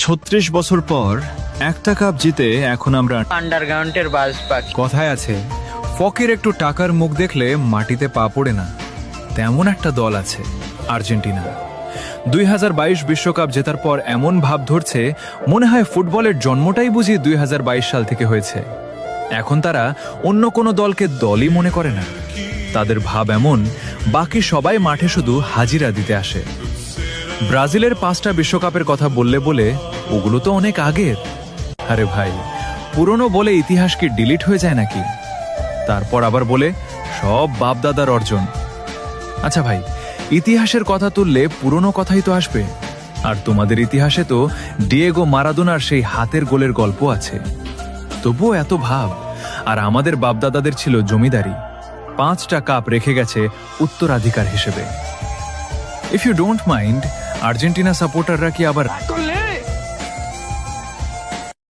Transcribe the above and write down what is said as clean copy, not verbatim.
36 বছর পর একটা কাপ জিতে এখন আমরা আন্ডারগ্রাউন্ডের বাস পাখি। কথায় আছে, ফকের একটু টাকার মুখ দেখলে মাটিতে পা পড়ে না, তেমন একটা দল আছে আর্জেন্টিনা। 2022 বিশ্বকাপ জেতার পর এমন ভাব ধরছে মনে হয় ফুটবলের জন্মটাই বুঝি 2022 সাল থেকে হয়েছে। এখন তারা অন্য কোনো দলকে দলই মনে করে না। তাদের ভাব এমন, বাকি সবাই মাঠে শুধু হাজিরা দিতে আসে। ব্রাজিলের 5টা বিশ্বকাপের কথা বললে বলে ওগুলো তো অনেক আগের। আরে ভাই, পুরনো বলে ইতিহাস কি ডিলিট হয়ে যায় নাকি? তারপর আবার বলে সব বাপদাদার অর্জন। আচ্ছা ভাই, ইতিহাসের কথা তুললে পুরনো কথাই তো আসবে। আর তোমাদের ইতিহাসে তো ডিয়েগো মারাদোনার সেই হাতের গোলের গল্প আছে। তবুও এত ভাব। আর আমাদের বাপদাদাদের ছিল জমিদারি, 5টা কাপ রেখে গেছে উত্তরাধিকার হিসেবে। If you don't mind, Argentina সাপোর্টাররা কি আবার